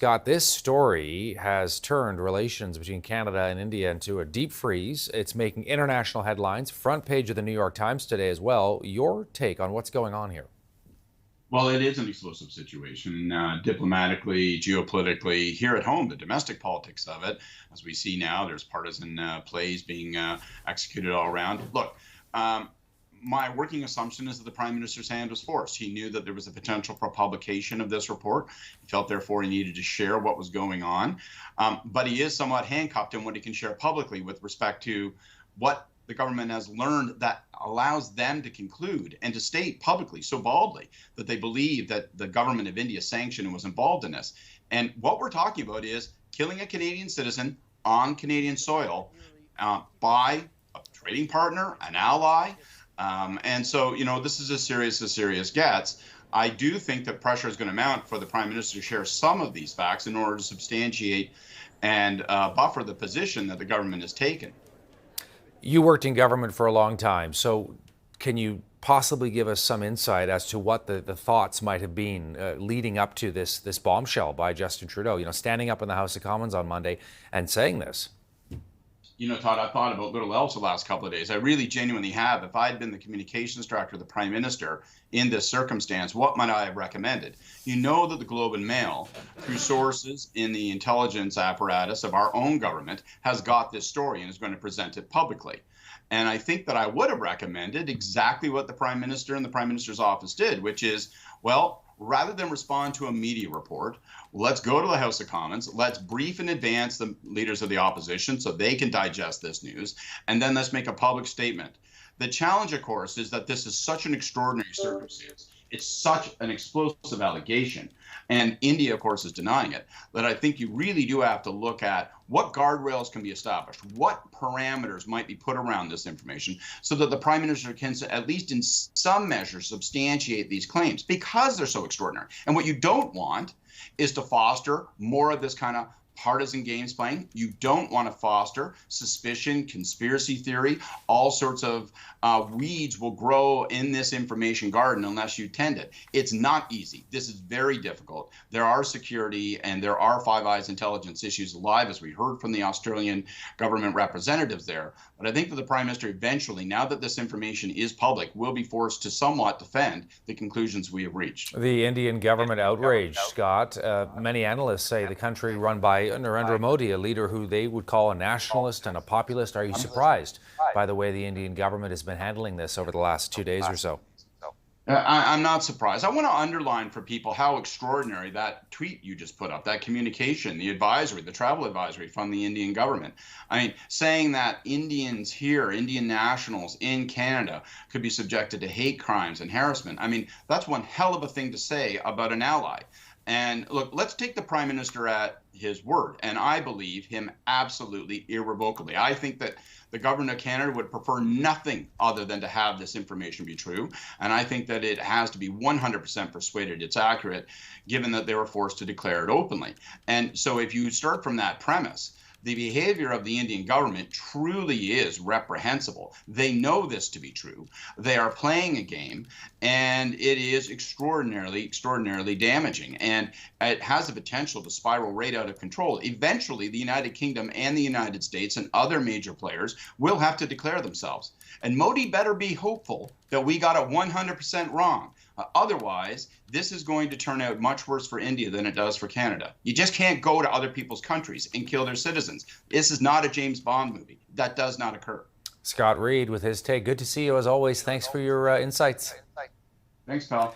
Scott, this story has turned relations between Canada and India into a deep freeze. It's making international headlines, front page of the New York Times today as well. Your take on what's going on here? Well, it is an explosive situation, diplomatically, geopolitically, here at home, the domestic politics of it. As we see now, there's partisan plays being executed all around. Look, my working assumption is that the Prime Minister's hand was forced. He knew that there was a potential for publication of this report. He felt, therefore, he needed to share what was going on. But he is somewhat handcuffed in what he can share publicly with respect to what the government has learned that allows them to conclude and to state publicly so baldly that they believe that the government of India sanctioned and was involved in this. And what we're talking about is killing a Canadian citizen on Canadian soil by a trading partner, an ally. And so, you know, this is as serious gets. I do think that pressure is going to mount for the Prime Minister to share some of these facts in order to substantiate and buffer the position that the government has taken. You worked in government for a long time, so can you possibly give us some insight as to what the thoughts might have been leading up to this bombshell by Justin Trudeau, you know, standing up in the House of Commons on Monday and saying this? You know, Todd, I've thought about little else the last couple of days. I really genuinely have. If I had been the communications director of the Prime Minister in this circumstance, what might I have recommended? You know that the Globe and Mail, through sources in the intelligence apparatus of our own government, has got this story and is going to present it publicly. And I think that I would have recommended exactly what the Prime Minister and the Prime Minister's office did, which is, well, rather than respond to a media report, let's go to the House of Commons, let's brief in advance the leaders of the opposition so they can digest this news, and then let's make a public statement. The challenge, of course, is that this is such an extraordinary circumstance. It's such an explosive allegation, and India, of course, is denying it, that I think you really do have to look at what guardrails can be established, what parameters might be put around this information so that the Prime Minister can, at least in some measure, substantiate these claims because they're so extraordinary. And what you don't want is to foster more of this kind of partisan games playing. You don't want to foster suspicion, conspiracy theory, all sorts of weeds will grow in this information garden unless you tend it. It's not easy. This is very difficult. There are security and there are Five Eyes intelligence issues alive, as we heard from the Australian government representatives there. But I think that the Prime Minister eventually, now that this information is public, will be forced to somewhat defend the conclusions we have reached. The Indian government outrage, Scott. Many analysts say the country run by Narendra Modi, a leader who they would call a nationalist and a populist. Are you surprised by the way the Indian government has been handling this over the last 2 days or so? I'm not surprised. I want to underline for people how extraordinary that tweet you just put up, that communication, the advisory, the travel advisory from the Indian government. I mean, saying that Indians here, Indian nationals in Canada, could be subjected to hate crimes and harassment. I mean, that's one hell of a thing to say about an ally. And look, let's take the Prime Minister at his word, and I believe him absolutely irrevocably. I think that the government of Canada would prefer nothing other than to have this information be true, and I think that it has to be 100% persuaded it's accurate, given that they were forced to declare it openly. And so if you start from that premise, the behavior of the Indian government truly is reprehensible. They know this to be true. They are playing a game, and it is extraordinarily damaging. And it has the potential to spiral right out of control. Eventually, the United Kingdom and the United States and other major players will have to declare themselves. And Modi better be hopeful that we got it 100% wrong. Otherwise, this is going to turn out much worse for India than it does for Canada. You just can't go to other people's countries and kill their citizens. This is not a James Bond movie. That does not occur. Scott Reid with his take. Good to see you as always. Thanks for your insights. Thanks, pal.